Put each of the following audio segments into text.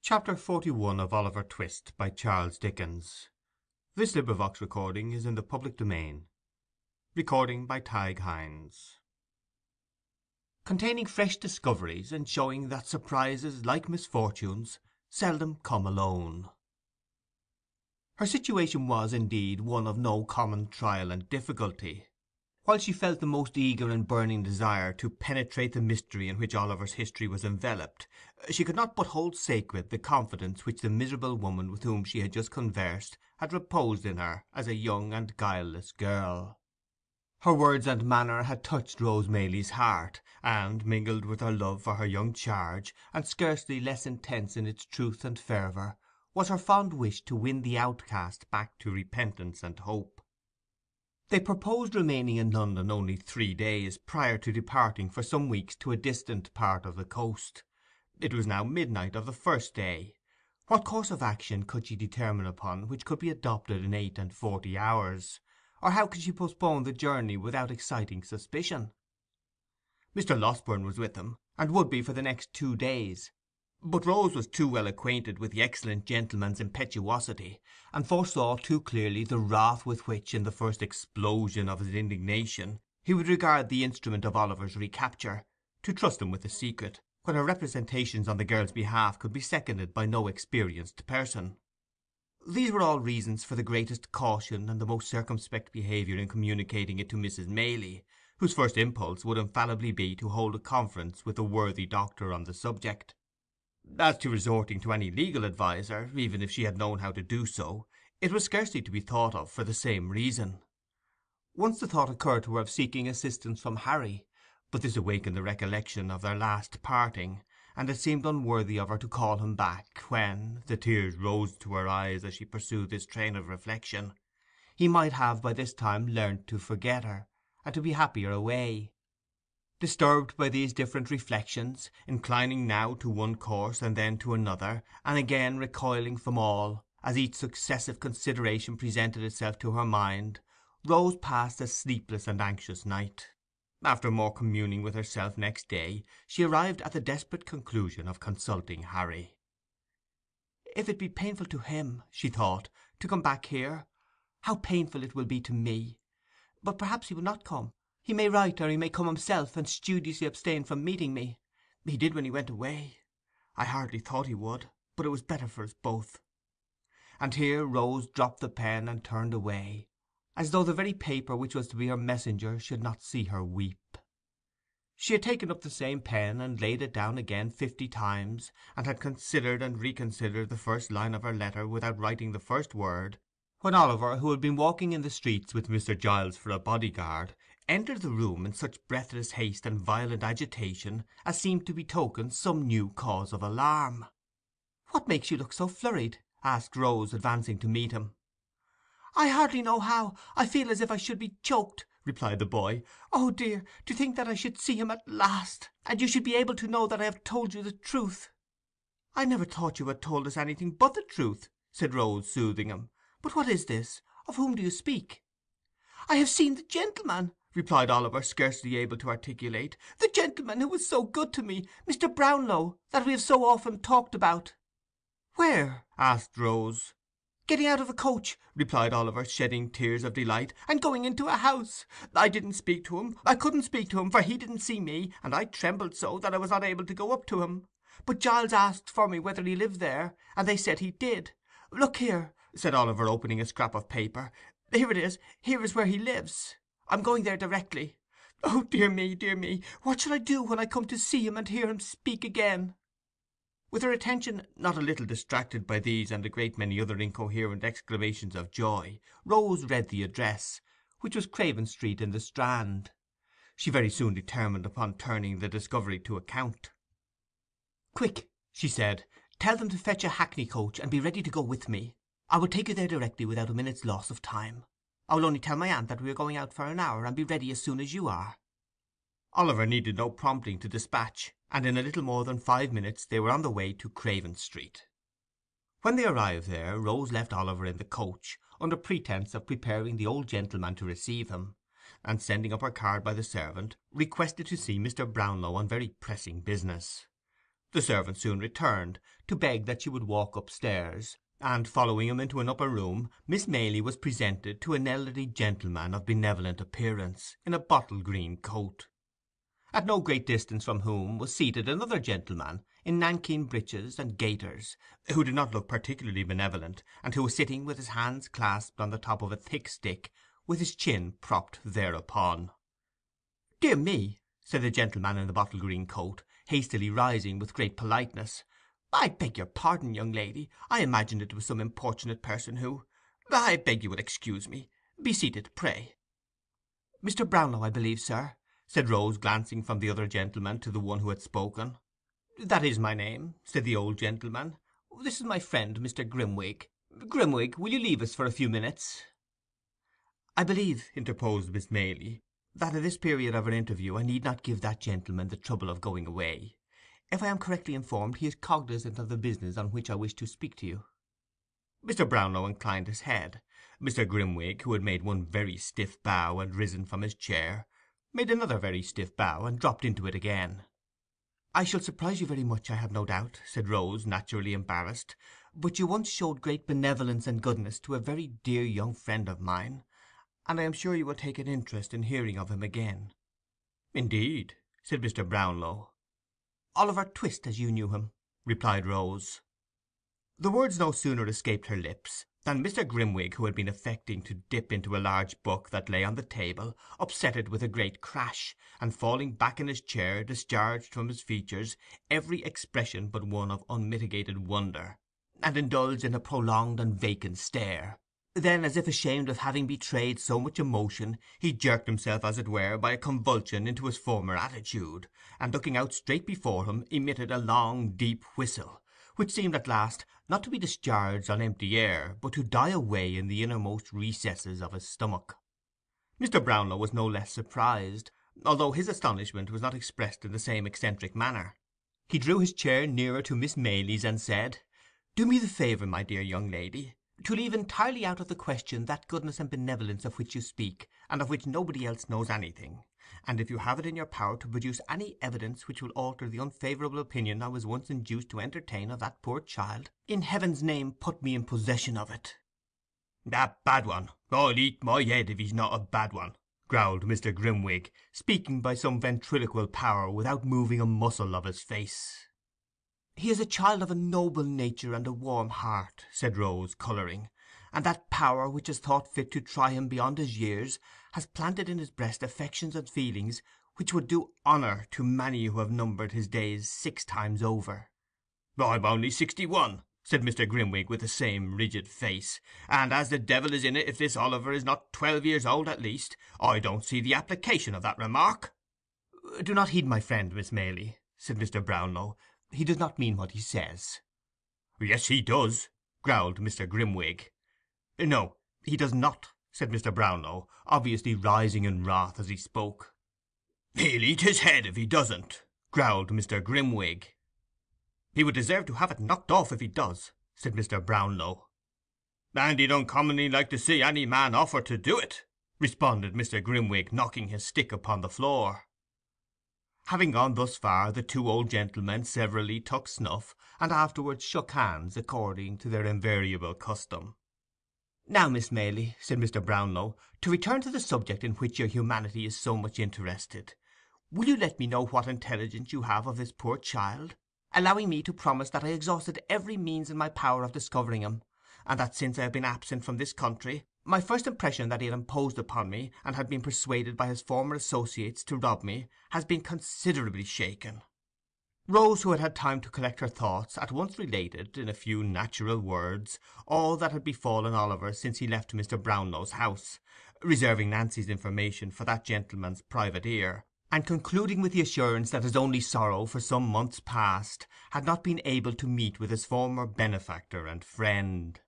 Chapter 41 of Oliver Twist by Charles Dickens. This recording is in the public domain. Recording by Tig Hines. Containing fresh discoveries, and showing that surprises, like misfortunes, seldom come alone. Her situation was, indeed, one of no common trial and difficulty. While she felt the most eager and burning desire to penetrate the mystery in which Oliver's history was enveloped, she could not but hold sacred the confidence which the miserable woman with whom she had just conversed had reposed in her as a young and guileless girl. Her words and manner had touched Rose Maylie's heart, and, mingled with her love for her young charge, and scarcely less intense in its truth and fervour, was her fond wish to win the outcast back to repentance and hope. They proposed remaining in London only 3 days, prior to departing for some weeks to a distant part of the coast. It was now midnight of the first day. What course of action could she determine upon which could be adopted in 48 hours, or how could she postpone the journey without exciting suspicion? Mr. Losburn was with them, and would be for the next 2 days. But Rose was too well acquainted with the excellent gentleman's impetuosity, and foresaw too clearly the wrath with which, in the first explosion of his indignation, he would regard the instrument of Oliver's recapture, to trust him with the secret, when her representations on the girl's behalf could be seconded by no experienced person. These were all reasons for the greatest caution and the most circumspect behaviour in communicating it to Mrs. Maylie, whose first impulse would infallibly be to hold a conference with the worthy doctor on the subject. As to resorting to any legal adviser, even if she had known how to do so, it was scarcely to be thought of for the same reason. Once the thought occurred to her of seeking assistance from Harry, but this awakened the recollection of their last parting, and it seemed unworthy of her to call him back when, the tears rose to her eyes as she pursued this train of reflection, he might have by this time learnt to forget her, and to be happier away. Disturbed by these different reflections, inclining now to one course and then to another, and again recoiling from all, as each successive consideration presented itself to her mind, Rose passed a sleepless and anxious night. After more communing with herself next day, she arrived at the desperate conclusion of consulting Harry. "If it be painful to him," she thought, "to come back here, how painful it will be to me! But perhaps he will not come. He may write, or he may come himself, and studiously abstain from meeting me. He did when he went away. I hardly thought he would, but it was better for us both." And here Rose dropped the pen and turned away, as though the very paper which was to be her messenger should not see her weep. She had taken up the same pen and laid it down again 50 times, and had considered and reconsidered the first line of her letter without writing the first word, when Oliver, who had been walking in the streets with Mr. Giles for a bodyguard, entered the room in such breathless haste and violent agitation as seemed to betoken some new cause of alarm. "What makes you look so flurried?" asked Rose, advancing to meet him. "I hardly know how. I feel as if I should be choked," replied the boy. "Oh dear, to think that I should see him at last, and you should be able to know that I have told you the truth." "I never thought you had told us anything but the truth," said Rose, soothing him. "But what is this? Of whom do you speak?" "I have seen the gentleman," replied Oliver, scarcely able to articulate. "The gentleman who was so good to me, Mr. Brownlow, that we have so often talked about." "Where?" asked Rose. "Getting out of a coach," replied Oliver, shedding tears of delight, "and going into a house. I didn't speak to him. I couldn't speak to him, for he didn't see me, and I trembled so that I was not able to go up to him. But Giles asked for me whether he lived there, and they said he did. Look here," said Oliver, opening a scrap of paper. "Here it is. Here is where he lives. I'm going there directly. Oh, dear me, dear me! What shall I do when I come to see him and hear him speak again?" With her attention not a little distracted by these and a great many other incoherent exclamations of joy, Rose read the address, which was Craven Street in the Strand. She very soon determined upon turning the discovery to account. "Quick," she said, "tell them to fetch a hackney coach, and be ready to go with me. I will take you there directly without a minute's loss of time. I will only tell my aunt that we are going out for an hour, and be ready as soon as you are." Oliver needed no prompting to dispatch, and in a little more than 5 minutes they were on the way to Craven Street. When they arrived there, Rose left Oliver in the coach, under pretence of preparing the old gentleman to receive him, and sending up her card by the servant, requested to see Mr. Brownlow on very pressing business. The servant soon returned, to beg that she would walk upstairs, and following him into an upper room, Miss Maylie was presented to an elderly gentleman of benevolent appearance, in a bottle green coat, at no great distance from whom was seated another gentleman in nankeen breeches and gaiters, who did not look particularly benevolent, and who was sitting with his hands clasped on the top of a thick stick, with his chin propped thereupon. "Dear me," said the gentleman in the bottle green coat, hastily rising with great politeness, "I beg your pardon, young lady. I imagined it was some importunate person who—I beg you will excuse me. Be seated, pray." "Mr. Brownlow, I believe, sir," said Rose, glancing from the other gentleman to the one who had spoken. "That is my name," said the old gentleman. "This is my friend, Mr. Grimwig. Grimwig, will you leave us for a few minutes?" "I believe," interposed Miss Maylie, "that at this period of our interview I need not give that gentleman the trouble of going away. If I am correctly informed, he is cognizant of the business on which I wish to speak to you." Mr. Brownlow inclined his head. Mr. Grimwig, who had made one very stiff bow and risen from his chair, made another very stiff bow and dropped into it again. "I shall surprise you very much, I have no doubt," said Rose, naturally embarrassed, "but you once showed great benevolence and goodness to a very dear young friend of mine, and I am sure you will take an interest in hearing of him again." "Indeed," said Mr. Brownlow. "Oliver Twist, as you knew him," replied Rose. The words no sooner escaped her lips than Mr. Grimwig, who had been affecting to dip into a large book that lay on the table, upset it with a great crash, and falling back in his chair, discharged from his features every expression but one of unmitigated wonder, and indulged in a prolonged and vacant stare. Then, as if ashamed of having betrayed so much emotion, he jerked himself, as it were, by a convulsion into his former attitude, and looking out straight before him, emitted a long deep whistle, which seemed at last not to be discharged on empty air, but to die away in the innermost recesses of his stomach. Mr. Brownlow was no less surprised, although his astonishment was not expressed in the same eccentric manner. He drew his chair nearer to Miss Maylie's, and said, "Do me the favour, my dear young lady, to leave entirely out of the question that goodness and benevolence of which you speak, and of which nobody else knows anything; and if you have it in your power to produce any evidence which will alter the unfavourable opinion I was once induced to entertain of that poor child, in heaven's name put me in possession of it." "A bad one! I'll eat my head if he's not a bad one," growled Mr. Grimwig, speaking by some ventriloquial power without moving a muscle of his face. "He is a child of a noble nature and a warm heart," said Rose, colouring, "and that power which has thought fit to try him beyond his years has planted in his breast affections and feelings which would do honour to many who have numbered his days 6 times over." "I'm only 61," said Mr. Grimwig, with the same rigid face, "and as the devil is in it if this Oliver is not 12 years old at least, I don't see the application of that remark." "Do not heed my friend, Miss Maylie," said Mr. Brownlow. "He does not mean what he says." "Yes, he does," growled Mr. Grimwig. "No, he does not," said Mr. Brownlow, obviously rising in wrath as he spoke. "He'll eat his head if he doesn't," growled Mr. Grimwig. "He would deserve to have it knocked off if he does," said Mr. Brownlow. "And he'd uncommonly like to see any man offer to do it," responded Mr. Grimwig, knocking his stick upon the floor. Having gone thus far, the two old gentlemen severally took snuff, and afterwards shook hands according to their invariable custom. "Now, Miss Maylie," said Mr. Brownlow, "to return to the subject in which your humanity is so much interested, will you let me know what intelligence you have of this poor child, allowing me to promise that I exhausted every means in my power of discovering him, and that since I have been absent from this country, my first impression that he had imposed upon me, and had been persuaded by his former associates to rob me, has been considerably shaken." Rose, who had had time to collect her thoughts, at once related, in a few natural words, all that had befallen Oliver since he left Mr. Brownlow's house, reserving Nancy's information for that gentleman's private ear, and concluding with the assurance that his only sorrow for some months past had not been able to meet with his former benefactor and friend.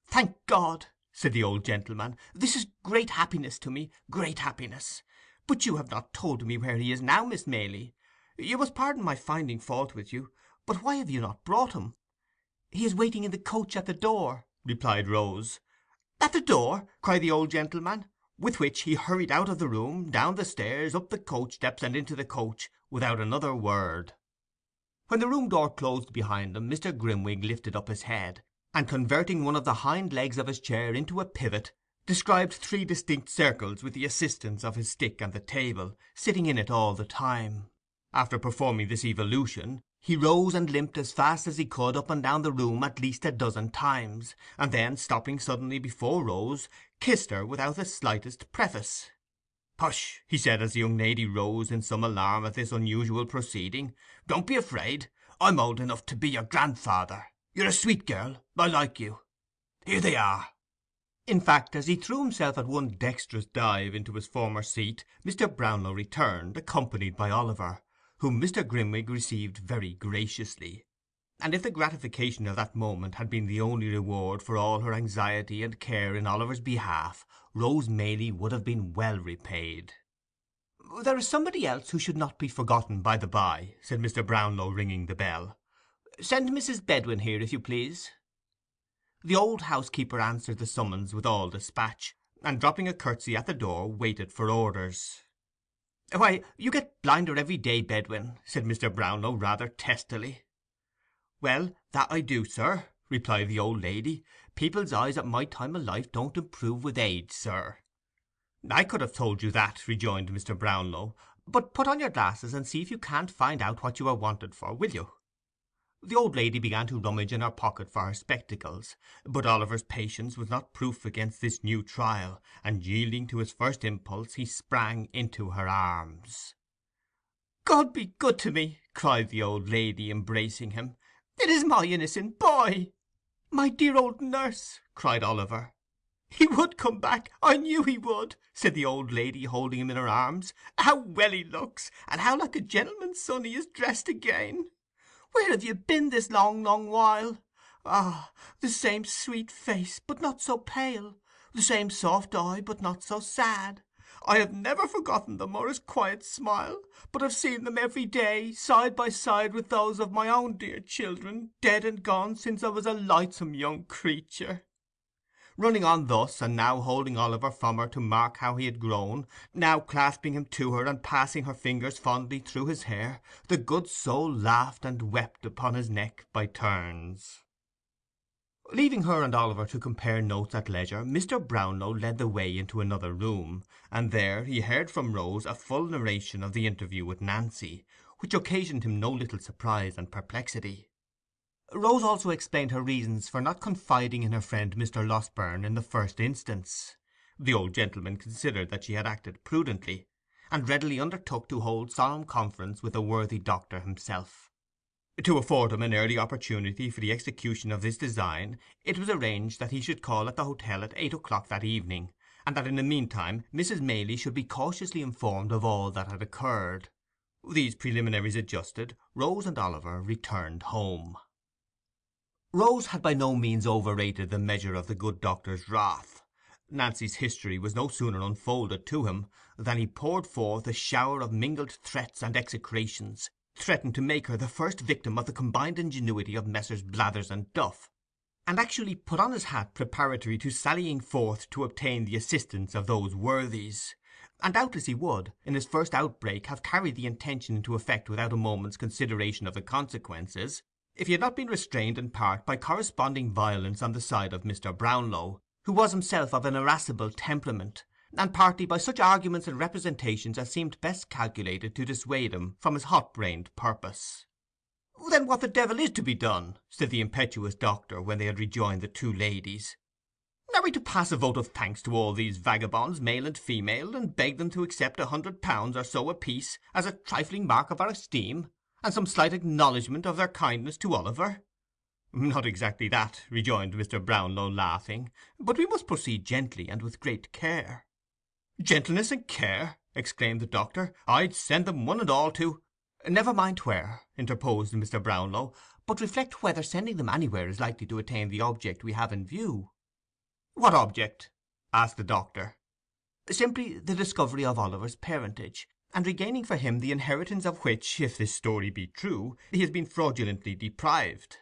"Thank God!" said the old gentleman. "This is great happiness to me, great happiness. But you have not told me where he is now, Miss Maylie. You must pardon my finding fault with you, but why have you not brought him?" "He is waiting in the coach at the door," replied Rose. "At the door?" cried the old gentleman, with which he hurried out of the room, down the stairs, up the coach steps, and into the coach, without another word. When the room door closed behind him, Mr. Grimwig lifted up his head, and converting one of the hind legs of his chair into a pivot, described 3 distinct circles with the assistance of his stick and the table, sitting in it all the time. After performing this evolution, he rose and limped as fast as he could up and down the room at least a dozen times, and then, stopping suddenly before Rose, kissed her without the slightest preface. "Hush!" he said, as the young lady rose in some alarm at this unusual proceeding. "Don't be afraid. I'm old enough to be your grandfather. You're a sweet girl. I like you. Here they are." In fact, as he threw himself at one dexterous dive into his former seat, Mr. Brownlow returned, accompanied by Oliver, whom Mr. Grimwig received very graciously; and if the gratification of that moment had been the only reward for all her anxiety and care in Oliver's behalf, Rose Maylie would have been well repaid. "There is somebody else who should not be forgotten, by the by," said Mr. Brownlow, ringing the bell. "Send Mrs. Bedwin here, if you please." The old housekeeper answered the summons with all despatch, and dropping a curtsy at the door, waited for orders. "Why, you get blinder every day, Bedwin," said Mr. Brownlow, rather testily. "Well, that I do, sir," replied the old lady. "People's eyes at my time o' life don't improve with age, sir." "I could have told you that," rejoined Mr. Brownlow. "But put on your glasses, and see if you can't find out what you are wanted for, will you?" The old lady began to rummage in her pocket for her spectacles, but Oliver's patience was not proof against this new trial, and yielding to his first impulse, he sprang into her arms. "God be good to me!" cried the old lady, embracing him. "It is my innocent boy!" "My dear old nurse!" cried Oliver. "He would come back, I knew he would," said the old lady, holding him in her arms. "How well he looks, and how like a gentleman's son he is dressed again! Where have you been this long, long while? Ah, the same sweet face, but not so pale; the same soft eye, but not so sad. I have never forgotten them or his quiet smile, but have seen them every day, side by side with those of my own dear children, dead and gone since I was a lightsome young creature." Running on thus, and now holding Oliver from her to mark how he had grown, now clasping him to her and passing her fingers fondly through his hair, the good soul laughed and wept upon his neck by turns. Leaving her and Oliver to compare notes at leisure, Mr. Brownlow led the way into another room, and there he heard from Rose a full narration of the interview with Nancy, which occasioned him no little surprise and perplexity. Rose also explained her reasons for not confiding in her friend Mr. Losberne in the first instance. The old gentleman considered that she had acted prudently, and readily undertook to hold solemn conference with the worthy doctor himself. To afford him an early opportunity for the execution of this design, it was arranged that he should call at the hotel at 8 o'clock that evening, and that in the meantime Mrs. Maylie should be cautiously informed of all that had occurred. These preliminaries adjusted, Rose and Oliver returned home. Rose had by no means overrated the measure of the good doctor's wrath. Nancy's history was no sooner unfolded to him than he poured forth a shower of mingled threats and execrations, threatened to make her the first victim of the combined ingenuity of Messrs. Blathers and Duff, and actually put on his hat preparatory to sallying forth to obtain the assistance of those worthies. And doubtless he would, in his first outbreak, have carried the intention into effect without a moment's consideration of the consequences, if he had not been restrained in part by corresponding violence on the side of Mr. Brownlow, who was himself of an irascible temperament, and partly by such arguments and representations as seemed best calculated to dissuade him from his hot-brained purpose. "Then what the devil is to be done?" said the impetuous doctor, when they had rejoined the two ladies. "Are we to pass a vote of thanks to all these vagabonds, male and female, and beg them to accept £100 or so apiece as a trifling mark of our esteem, and some slight acknowledgment of their kindness to Oliver?" "Not exactly that," rejoined Mr. Brownlow, laughing, "but we must proceed gently and with great care." "Gentleness and care!" exclaimed the doctor. "I'd send them one and all to—" "Never mind where," interposed Mr. Brownlow, "but reflect whether sending them anywhere is likely to attain the object we have in view." "What object?" asked the doctor. "Simply the discovery of Oliver's parentage, and regaining for him the inheritance of which, if this story be true, he has been fraudulently deprived."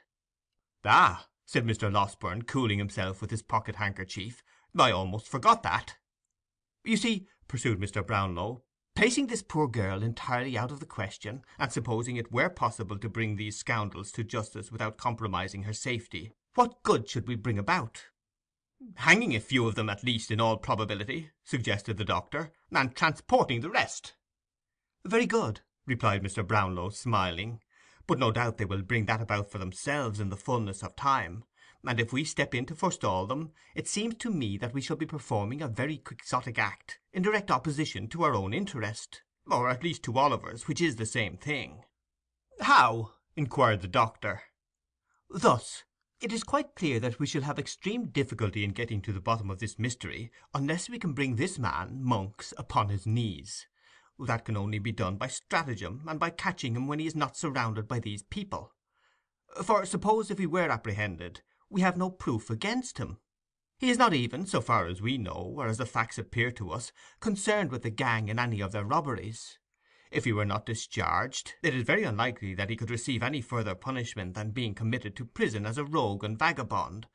"Ah," said Mr. Losberne, cooling himself with his pocket-handkerchief, "I almost forgot that." "You see," pursued Mr. Brownlow, Placing this poor girl entirely out of the question, and supposing it were possible to bring these scoundrels to justice without compromising her safety, what good should we bring about?" "Hanging a few of them at least, in all probability," suggested the doctor, "and transporting the rest." "Very good," replied Mr. Brownlow, smiling. "But no doubt they will bring that about for themselves in the fulness of time; and if we step in to forestall them, it seems to me that we shall be performing a very quixotic act, in direct opposition to our own interest, or at least to Oliver's, which is the same thing." "How?" inquired the doctor. "Thus. It is quite clear that we shall have extreme difficulty in getting to the bottom of this mystery unless we can bring this man, Monks, upon his knees. That can only be done by stratagem, and by catching him when he is not surrounded by these people. For suppose if he were apprehended, we have no proof against him. He is not even, so far as we know, or as the facts appear to us, concerned with the gang in any of their robberies. If he were not discharged, it is very unlikely that he could receive any further punishment than being committed to prison as a rogue and vagabond,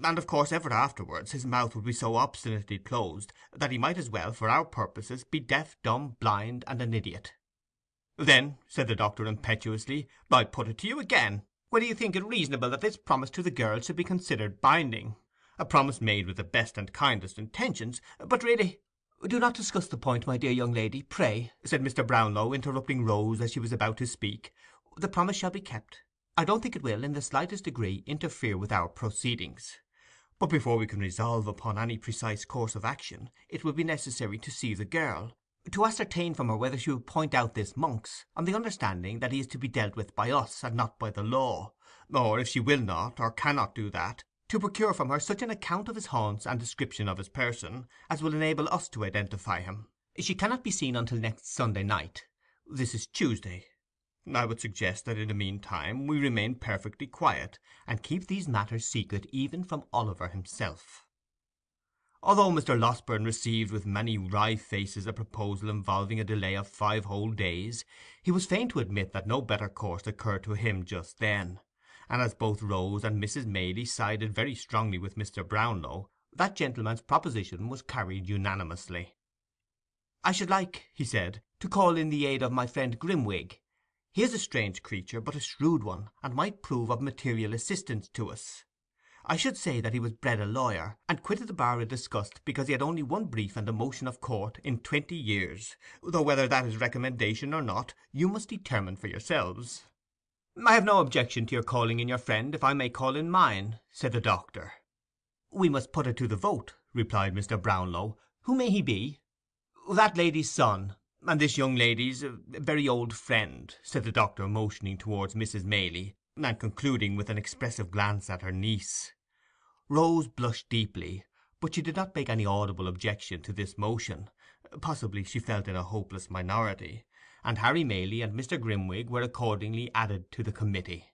and of course ever afterwards his mouth would be so obstinately closed that he might as well, for our purposes, be deaf, dumb, blind, and an idiot." "Then," said the doctor impetuously, "I put it to you again, whether you think it reasonable that this promise to the girl should be considered binding? A promise made with the best and kindest intentions, but really—" "Do not discuss the point, my dear young lady, pray," said Mr. Brownlow, interrupting Rose as she was about to speak. "The promise shall be kept. I don't think it will, in the slightest degree, interfere with our proceedings. But before we can resolve upon any precise course of action, it will be necessary to see the girl, to ascertain from her whether she will point out this Monks, on the understanding that he is to be dealt with by us, and not by the law; or, if she will not, or cannot do that, to procure from her such an account of his haunts and description of his person as will enable us to identify him. She cannot be seen until next Sunday night. This is Tuesday. I would suggest that in the meantime we remain perfectly quiet, and keep these matters secret even from Oliver himself." Although Mr. Losberne received with many wry faces a proposal involving a delay of 5 whole days, he was fain to admit that no better course occurred to him just then; and as both Rose and Mrs. Maylie sided very strongly with Mr. Brownlow, that gentleman's proposition was carried unanimously. "I should like," he said, "to call in the aid of my friend Grimwig. He is a strange creature, but a shrewd one, and might prove of material assistance to us. I should say that he was bred a lawyer, and quitted the bar in disgust because he had only one brief and a motion of court in 20 years, though whether that is recommendation or not, you must determine for yourselves." "I have no objection to your calling in your friend, if I may call in mine," said the doctor. "We must put it to the vote," replied Mr. Brownlow. "Who may he be?" "That lady's son, and this young lady's very old friend," said the doctor, motioning towards Mrs. Maylie, and concluding with an expressive glance at her niece. Rose blushed deeply, but she did not make any audible objection to this motion. Possibly she felt in a hopeless minority, and Harry Maylie and Mr. Grimwig were accordingly added to the committee.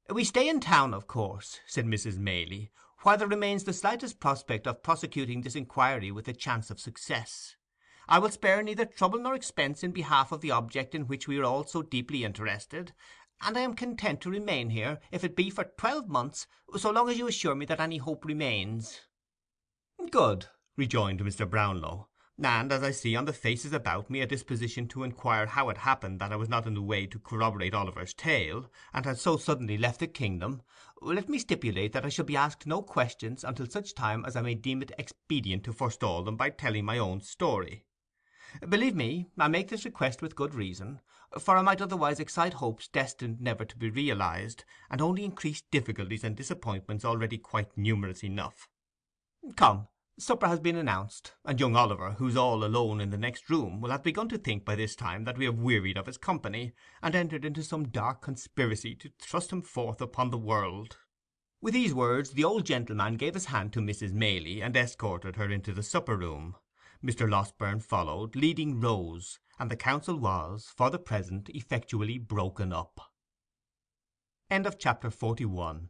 "We stay in town, of course," said Mrs. Maylie, "while there remains the slightest prospect of prosecuting this inquiry with a chance of success. I will spare neither trouble nor expense in behalf of the object in which we are all so deeply interested, and I am content to remain here, if it be for 12 months, so long as you assure me that any hope remains." "Good," rejoined Mr. Brownlow; "and as I see on the faces about me a disposition to inquire how it happened that I was not in the way to corroborate Oliver's tale, and had so suddenly left the kingdom, let me stipulate that I shall be asked no questions until such time as I may deem it expedient to forestall them by telling my own story. Believe me, I make this request with good reason, for I might otherwise excite hopes destined never to be realized, and only increase difficulties and disappointments already quite numerous enough. Come, supper has been announced, and young Oliver, who's all alone in the next room, will have begun to think by this time that we have wearied of his company, and entered into some dark conspiracy to thrust him forth upon the world." With these words the old gentleman gave his hand to Mrs. Maylie, and escorted her into the supper-room. Mr. Losberne followed, leading Rose, and the council was, for the present, effectually broken up. Chapter 41